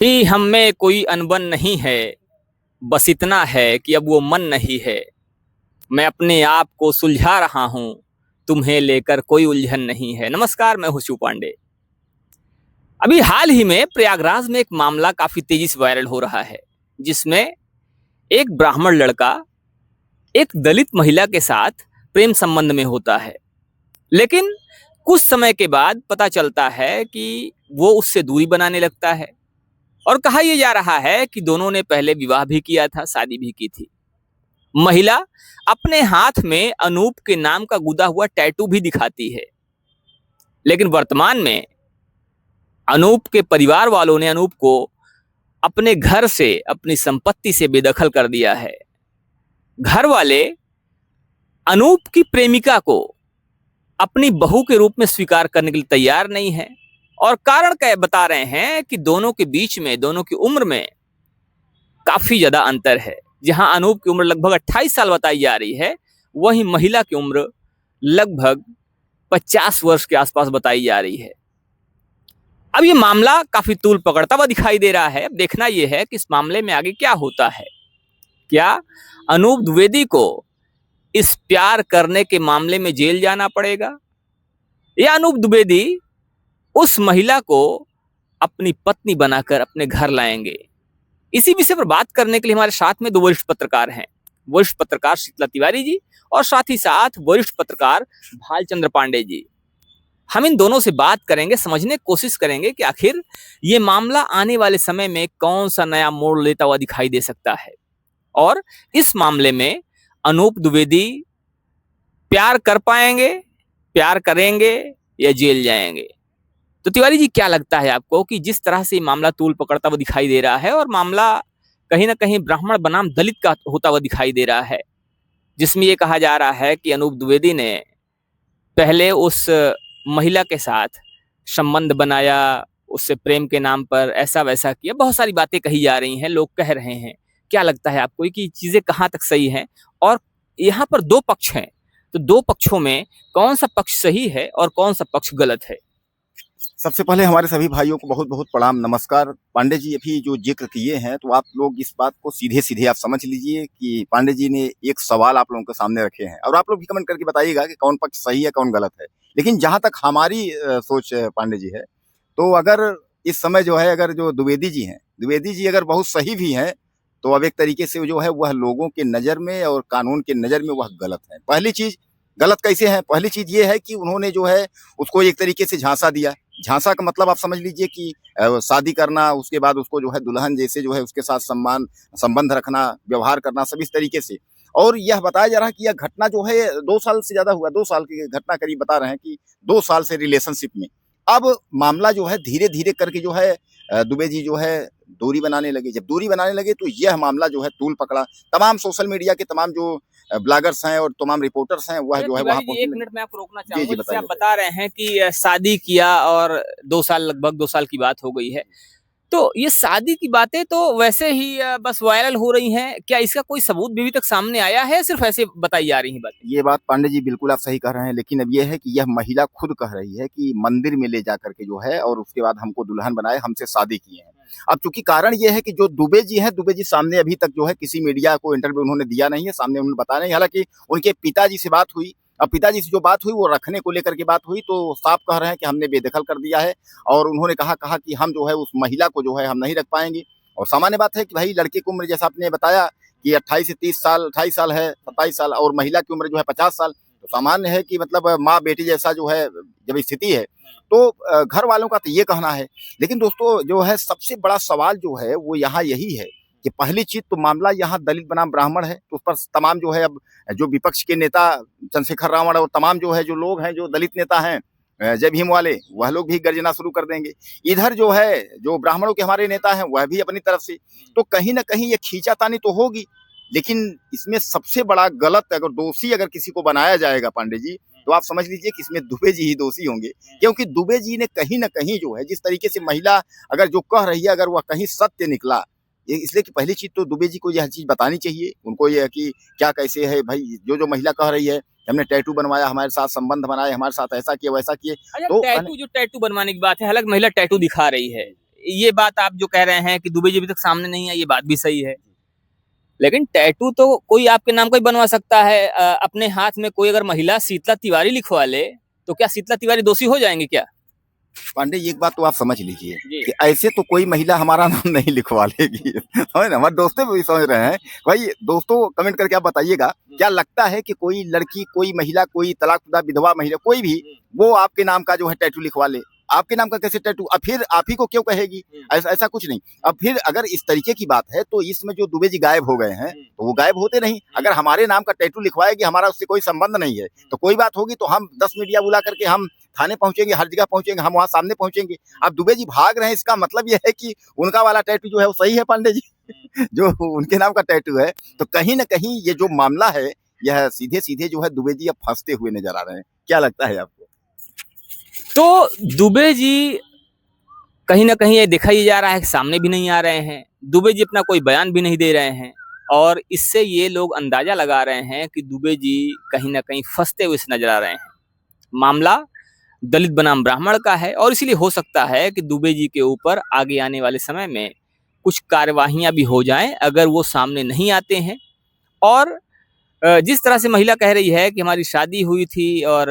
ही हम में कोई अनबन नहीं है, बस इतना है कि अब वो मन नहीं है। मैं अपने आप को सुलझा रहा हूँ, तुम्हें लेकर कोई उलझन नहीं है। नमस्कार, मैं हूँ शिव पांडे। अभी हाल ही में प्रयागराज में एक मामला काफी तेजी से वायरल हो रहा है, जिसमें एक ब्राह्मण लड़का एक दलित महिला के साथ प्रेम संबंध में होता है। लेकिन कुछ समय के बाद पता चलता है कि वो उससे दूरी बनाने लगता है और कहा यह जा रहा है कि दोनों ने पहले विवाह भी किया था, शादी भी की थी। महिला अपने हाथ में अनूप के नाम का गुदा हुआ टैटू भी दिखाती है। लेकिन वर्तमान में अनूप के परिवार वालों ने अनूप को अपने घर से, अपनी संपत्ति से बेदखल कर दिया है। घर वाले अनूप की प्रेमिका को अपनी बहू के रूप में स्वीकार करने के लिए तैयार नहीं है और कारण क्या बता रहे हैं कि दोनों के बीच में, दोनों की उम्र में काफी ज्यादा अंतर है। जहां अनूप की उम्र लगभग 28 साल बताई जा रही है, वहीं महिला की उम्र लगभग 50 वर्ष के आसपास बताई जा रही है। अब ये मामला काफी तूल पकड़ता हुआ दिखाई दे रहा है। अब देखना यह है कि इस मामले में आगे क्या होता है। क्या अनूप द्विवेदी को इस प्यार करने के मामले में जेल जाना पड़ेगा, या अनूप द्विवेदी उस महिला को अपनी पत्नी बनाकर अपने घर लाएंगे? इसी विषय पर बात करने के लिए हमारे साथ में दो वरिष्ठ पत्रकार हैं। वरिष्ठ पत्रकार शीतला तिवारी जी और साथ ही साथ वरिष्ठ पत्रकार भालचंद्र पांडे जी। हम इन दोनों से बात करेंगे, समझने की कोशिश करेंगे कि आखिर ये मामला आने वाले समय में कौन सा नया मोड़ लेता हुआ दिखाई दे सकता है और इस मामले में अनूप द्विवेदी प्यार कर पाएंगे, प्यार करेंगे या जेल जाएंगे। तो तिवारी जी, क्या लगता है आपको कि जिस तरह से मामला तूल पकड़ता हुआ दिखाई दे रहा है और मामला कहीं ना कहीं ब्राह्मण बनाम दलित का होता हुआ दिखाई दे रहा है, जिसमें यह कहा जा रहा है कि अनूप द्विवेदी ने पहले उस महिला के साथ संबंध बनाया, उससे प्रेम के नाम पर ऐसा वैसा किया, बहुत सारी बातें कही जा रही हैं, लोग कह रहे हैं। क्या लगता है आपको कि चीजें कहाँ तक सही हैं? और यहाँ पर दो पक्ष हैं, तो दो पक्षों में कौन सा पक्ष सही है और कौन सा पक्ष गलत है? सबसे पहले हमारे सभी भाइयों को बहुत बहुत प्रणाम, नमस्कार। पांडे जी अभी जो जिक्र किए हैं, तो आप लोग इस बात को सीधे सीधे आप समझ लीजिए कि पांडे जी ने एक सवाल आप लोगों के सामने रखे हैं और आप लोग भी कमेंट करके बताइएगा कि कौन पक्ष सही है, कौन गलत है। लेकिन जहां तक हमारी सोच पांडे जी है, तो अगर इस समय जो है, अगर जो द्विवेदी जी हैं, द्विवेदी जी अगर बहुत सही भी हैं, तो अब एक तरीके से जो है वह लोगों के नजर में और कानून के नजर में वह गलत है। पहली चीज, गलत कैसे है? पहली चीज ये है कि उन्होंने जो है उसको एक तरीके से झांसा दिया। झांसा का मतलब आप समझ लीजिए कि शादी करना, उसके बाद उसको जो है दुल्हन जैसे जो है उसके साथ सम्मान संबंध रखना, व्यवहार करना, सब इस तरीके से। और यह बताया जा रहा है कि यह घटना जो है 2 साल से ज्यादा हुआ, 2 साल की घटना करीब बता रहे हैं कि 2 साल से रिलेशनशिप में। अब मामला जो है धीरे धीरे करके जो है दुबे जी जो है दूरी बनाने लगे। जब दूरी बनाने लगे तो यह मामला जो है तूल पकड़ा। तमाम सोशल मीडिया के तमाम जो ब्लॉगर्स हैं और तमाम रिपोर्टर्स हैं, वह जो है वहां पहुंचे। 1 मिनट में आपको रोकना जी जी चाहूंगा। जैसे आप बताइए। बता रहे हैं कि शादी किया और 2 साल, लगभग 2 साल की बात हो गई है, तो ये शादी की बातें तो वैसे ही बस वायरल हो रही हैं। क्या इसका कोई सबूत भी अभी तक सामने आया है, सिर्फ ऐसे बताई जा रही हैं बातें? ये बात पांडे जी बिल्कुल आप सही कह रहे हैं, लेकिन अब ये है कि यह महिला खुद कह रही है कि मंदिर में ले जा करके जो है और उसके बाद हमको दुल्हन बनाए, हमसे शादी किए हैं। अब चूंकि कारण ये है कि जो दुबे जी हैं, दुबे जी सामने अभी तक जो है किसी मीडिया को इंटरव्यू उन्होंने दिया नहीं है, सामने उन्होंने बताया नहीं। हालांकि उनके पिताजी से बात हुई, अब पिताजी से जो बात हुई वो रखने को लेकर के बात हुई, तो साफ कह रहे हैं कि हमने बेदखल कर दिया है। और उन्होंने कहा कि हम जो है उस महिला को जो है हम नहीं रख पाएंगे। और सामान्य बात है कि भाई लड़के की उम्र जैसा आपने बताया कि 28 से 30 साल, 28 साल है, 27 साल, और महिला की उम्र जो है 50 साल, तो सामान्य है कि मतलब माँ बेटी जैसा जो है जब स्थिति है, तो घर वालों का तो ये कहना है। लेकिन दोस्तों जो है सबसे बड़ा सवाल जो है वो यहाँ यही है कि पहली चीज तो मामला यहाँ दलित बनाम ब्राह्मण है, तो उस पर तमाम जो है अब जो विपक्ष के नेता चंद्रशेखर रावण और तमाम जो है जो लोग हैं, जो दलित नेता हैं, जय भीम वाले, वह लोग भी गर्जना शुरू कर देंगे। इधर जो है जो ब्राह्मणों के हमारे नेता हैं, वह भी अपनी तरफ से। तो कहीं ना कहीं ये खींचातानी तो होगी, लेकिन इसमें सबसे बड़ा गलत, अगर दोषी अगर किसी को बनाया जाएगा पांडे जी, तो आप समझ लीजिए कि इसमें दुबे जी ही दोषी होंगे। क्योंकि दुबे जी ने कहीं ना कहीं जो है जिस तरीके से महिला अगर जो कह रही है, अगर वह कहीं सत्य निकला, इसलिए कि पहली चीज तो दुबे जी को यह चीज बतानी चाहिए उनको, ये कि क्या कैसे है भाई। जो महिला कह रही है हमने टैटू बनवाया, हमारे साथ संबंध बनाए, हमारे साथ ऐसा किए वैसा किए, अच्छा, तो टैटू, जो टैटू बनवाने की बात है, हालांकि महिला टैटू दिखा रही है, ये बात आप जो कह रहे हैं कि दुबे जी अभी तक सामने नहीं है, ये बात भी सही है। लेकिन टैटू तो कोई आपके नाम का ही बनवा सकता है। अपने हाथ में कोई अगर महिला शीतला तिवारी लिखवा ले तो क्या शीतला तिवारी दोषी हो जाएंगे क्या? पांडे जी, एक बात तो आप समझ लीजिए जी। कि ऐसे तो कोई महिला हमारा नाम नहीं लिखवा लेगी। समझ ना, हमारे दोस्तों भी समझ रहे हैं भाई। दोस्तों कमेंट करके आप बताइएगा, क्या लगता है कि कोई लड़की, कोई महिला, कोई तलाकशुदा विधवा महिला, कोई भी वो आपके नाम का जो है टैटू लिखवा ले? आपके नाम का कैसे टैटू? अब फिर आप ही को क्यों कहेगी? ऐसा ऐसा कुछ नहीं। अब फिर अगर इस तरीके की बात है तो इसमें जो दुबे जी गायब हो गए हैं तो वो गायब होते नहीं। अगर हमारे नाम का टैटू लिखवाएगी, हमारा उससे कोई संबंध नहीं है, तो कोई बात होगी तो हम 10 मीडिया बुला करके हम थाने पहुंचेंगे, हर जगह पहुंचेंगे, हम वहां सामने पहुंचेंगे। अब दुबे जी भाग रहे हैं, इसका मतलब यह है कि उनका वाला टैटू जो है वो सही है पांडे जी। जो उनके नाम का टैटू है, तो कहीं ना कहीं ये जो मामला है, यह सीधे सीधे जो है दुबे जी अब फंसते हुए नजर आ रहे हैं। क्या लगता है आपको? तो दुबे जी कहीं ना कहीं ये देखा ही जा रहा है कि सामने भी नहीं आ रहे हैं। दुबे जी अपना कोई बयान भी नहीं दे रहे हैं और इससे ये लोग अंदाजा लगा रहे हैं कि दुबे जी कहीं ना कहीं फंसते हुए से नजर आ रहे हैं। मामला दलित बनाम ब्राह्मण का है और इसीलिए हो सकता है कि दुबे जी के ऊपर आगे आने वाले समय में कुछ कार्यवाहियां भी हो जाएं अगर वो सामने नहीं आते हैं। और जिस तरह से महिला कह रही है कि हमारी शादी हुई थी और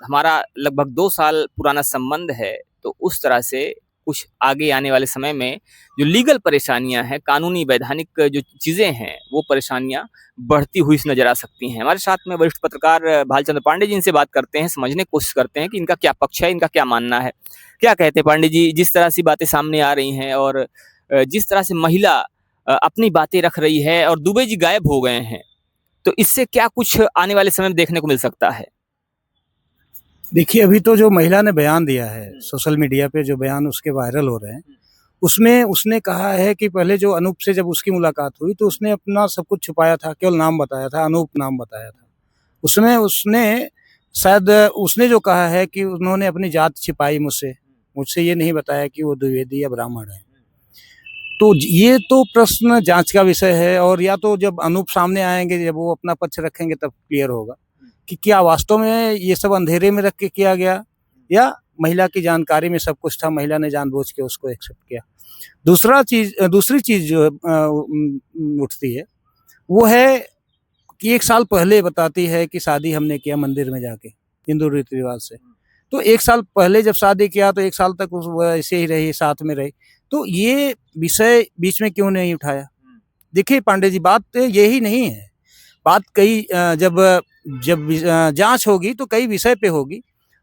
हमारा लगभग 2 साल पुराना संबंध है, तो उस तरह से कुछ आगे आने वाले समय में जो लीगल परेशानियां हैं, कानूनी वैधानिक जो चीजें हैं, वो परेशानियां बढ़ती हुई नजर आ सकती हैं। हमारे साथ में वरिष्ठ पत्रकार भालचंद्र पांडे जी, इनसे बात करते हैं, समझने की कोशिश करते हैं कि इनका क्या पक्ष है, इनका क्या मानना है। क्या कहते हैं पांडे जी, जिस तरह से बातें सामने आ रही हैं और जिस तरह से महिला अपनी बातें रख रही है और दुबे जी गायब हो गए हैं, तो इससे क्या कुछ आने वाले समय में देखने को मिल सकता है? देखिए, अभी तो जो महिला ने बयान दिया है, सोशल मीडिया पे जो बयान उसके वायरल हो रहे हैं, उसमें उसने कहा है कि पहले जो अनूप से जब उसकी मुलाकात हुई तो उसने अपना सब कुछ छुपाया था, केवल नाम बताया था, अनूप नाम बताया था। उसमें उसने शायद उसने जो कहा है कि उन्होंने अपनी जात छिपाई मुझसे ये नहीं बताया कि वो द्विवेदी या ब्राह्मण है। तो ये तो प्रश्न जांच का विषय है और या तो जब अनूप सामने आएंगे, जब वो अपना पक्ष रखेंगे तब क्लियर होगा कि क्या वास्तव में ये सब अंधेरे में रख के किया गया या महिला की जानकारी में सब कुछ था, महिला ने जानबूझ के उसको एक्सेप्ट किया। दूसरी चीज जो उठती है वो है कि 1 साल पहले बताती है कि शादी हमने किया मंदिर में जाके हिंदू रीति रिवाज से। तो 1 साल पहले जब शादी किया तो 1 साल तक वो ऐसे ही रही, साथ में रही, तो ये विषय बीच में क्यों नहीं उठाया? देखिए पांडे जी, बात यही नहीं है। बात कई जब जांच होगी तो कई विषय पे होगी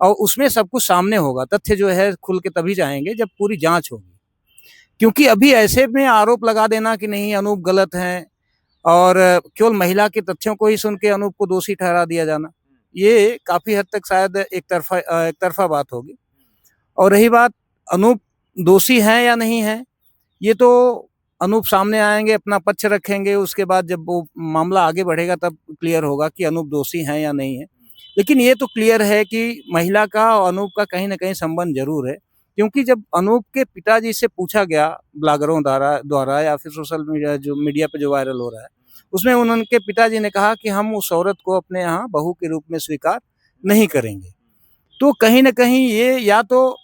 और उसमें सब कुछ सामने होगा। तथ्य जो है खुल के तभी जाएंगे जब पूरी जांच होगी। क्योंकि अभी ऐसे में आरोप लगा देना कि नहीं अनूप गलत हैं और केवल महिला के तथ्यों को ही सुन के अनूप को दोषी ठहरा दिया जाना, ये काफी हद तक शायद एक तरफा बात होगी। और रही बात अनूप दोषी हैं या नहीं है, ये तो अनूप सामने आएंगे, अपना पक्ष रखेंगे, उसके बाद जब वो मामला आगे बढ़ेगा तब क्लियर होगा कि अनूप दोषी हैं या नहीं है। लेकिन ये तो क्लियर है कि महिला का और अनूप का कहीं ना कहीं संबंध जरूर है। क्योंकि जब अनूप के पिताजी से पूछा गया ब्लॉगरों द्वारा या फिर सोशल मीडिया पे जो वायरल हो रहा है, उसमें उनके पिताजी ने कहा कि हम उस औरत को अपने यहाँ बहू के रूप में स्वीकार नहीं करेंगे। तो कहीं ना कहीं ये या तो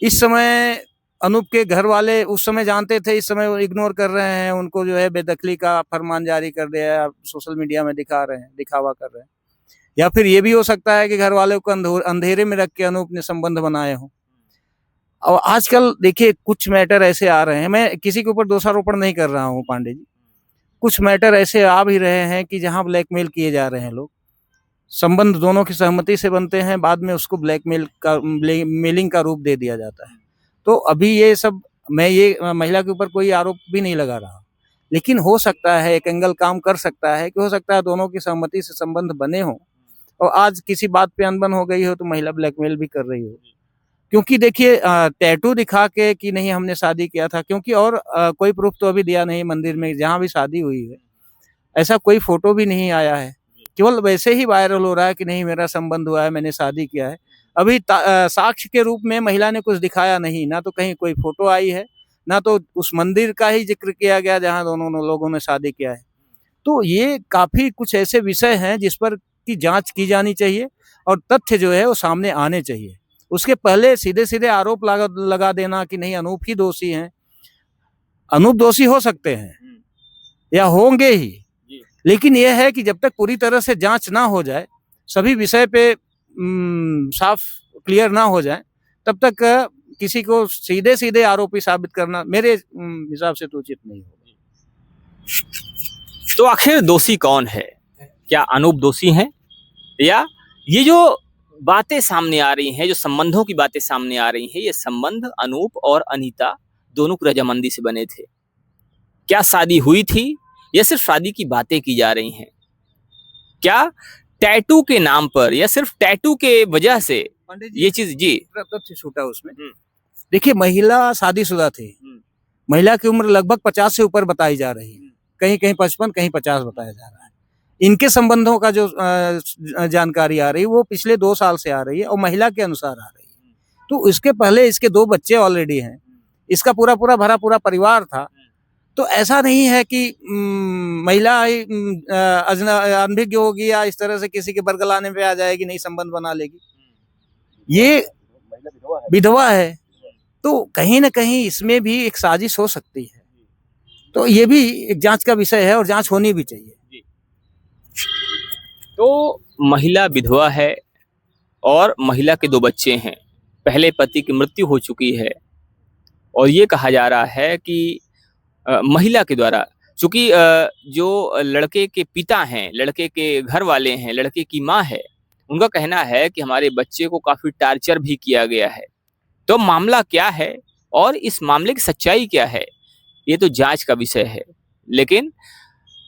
इस समय अनूप के घर वाले उस समय जानते थे, इस समय वो इग्नोर कर रहे हैं, उनको जो है बेदखली का फरमान जारी कर दिया, सोशल मीडिया में दिखा रहे हैं, दिखावा कर रहे हैं। या फिर ये भी हो सकता है कि घर वालों को अंधेरे में रख के अनूप ने संबंध बनाए हों। और आजकल देखिए कुछ मैटर ऐसे आ रहे हैं, मैं किसी के ऊपर दोषारोपण नहीं कर रहा हूँ पांडे जी, कुछ मैटर ऐसे आ भी रहे हैं कि जहां ब्लैकमेल किए जा रहे हैं लोग। संबंध दोनों की सहमति से बनते हैं, बाद में उसको ब्लैकमेलिंग का रूप दे दिया जाता है। तो अभी ये सब, मैं ये महिला के ऊपर कोई आरोप भी नहीं लगा रहा, लेकिन हो सकता है एक एंगल काम कर सकता है कि हो सकता है दोनों की सहमति से संबंध बने हों और आज किसी बात पे अनबन हो गई हो तो महिला ब्लैकमेल भी कर रही हो। क्योंकि देखिए टैटू दिखा के कि नहीं हमने शादी किया था, क्योंकि और कोई प्रूफ तो अभी दिया नहीं मंदिर में जहां भी शादी हुई है, ऐसा कोई फोटो भी नहीं आया है। केवल वैसे ही वायरल हो रहा है कि नहीं मेरा संबंध हुआ है, मैंने शादी किया है। अभी साक्ष्य के रूप में महिला ने कुछ दिखाया नहीं, ना तो कहीं कोई फोटो आई है, ना तो उस मंदिर का ही जिक्र किया गया जहां दोनों लोगों ने शादी किया है। तो ये काफी कुछ ऐसे विषय हैं जिस पर की जांच की जानी चाहिए और तथ्य जो है वो सामने आने चाहिए। उसके पहले सीधे सीधे आरोप लगा देना कि नहीं अनूप ही दोषी हैं। अनूप दोषी हो सकते हैं या होंगे ही, लेकिन यह है कि जब तक पूरी तरह से जांच ना हो जाए, सभी विषय पे साफ क्लियर ना हो जाए, तब तक किसी को सीधे सीधे आरोपी साबित करना मेरे हिसाब से तो उचित नहीं होगा। तो आखिर दोषी कौन है? क्या अनूप दोषी हैं, या ये जो बातें सामने आ रही हैं, जो संबंधों की बातें सामने आ रही हैं, ये संबंध अनूप और अनीता दोनों की रजामंदी से बने थे? क्या शादी हुई थी या सिर्फ शादी की बातें की जा रही हैं? क्या टैटू के नाम पर या सिर्फ टैटू के वजह से पंडित ये चीज जी तथ्य छूटा उसमें। देखिए, महिला शादीशुदा थी, महिला की उम्र लगभग 50 से ऊपर बताई जा रही है, कहीं कहीं 55, कहीं 50 बताया जा रहा है। इनके संबंधों का जो जानकारी आ रही है वो पिछले 2 साल से आ रही है और महिला के अनुसार आ रही है। तो इसके पहले इसके 2 बच्चे ऑलरेडी हैं, इसका पूरा भरा पूरा परिवार था। तो ऐसा नहीं है कि महिला अनभिज्ञ होगी या इस तरह से किसी के बरगलाने पे आ जाएगी, नहीं संबंध बना लेगी। ये विधवा है, तो कहीं ना कहीं इसमें भी एक साजिश हो सकती है। तो ये भी एक जांच का विषय है और जांच होनी भी चाहिए। तो महिला विधवा है और महिला के 2 बच्चे हैं, पहले पति की मृत्यु हो चुकी है, और ये कहा जा रहा है कि महिला के द्वारा, चूंकि जो लड़के के पिता हैं, लड़के के घर वाले हैं, लड़के की माँ है, उनका कहना है कि हमारे बच्चे को काफी टार्चर भी किया गया है। तो मामला क्या है और इस मामले की सच्चाई क्या है, ये तो जांच का विषय है। लेकिन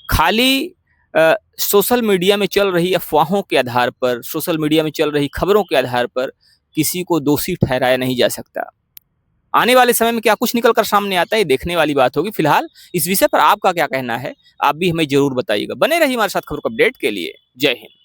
खाली सोशल मीडिया में चल रही अफवाहों के आधार पर, सोशल मीडिया में चल रही खबरों के आधार पर किसी को दोषी ठहराया नहीं जा सकता। आने वाले समय में क्या कुछ निकल कर सामने आता है, ये देखने वाली बात होगी। फिलहाल इस विषय पर आपका क्या कहना है, आप भी हमें जरूर बताइएगा। बने रहिए हमारे साथ खबर को अपडेट के लिए। जय हिंद।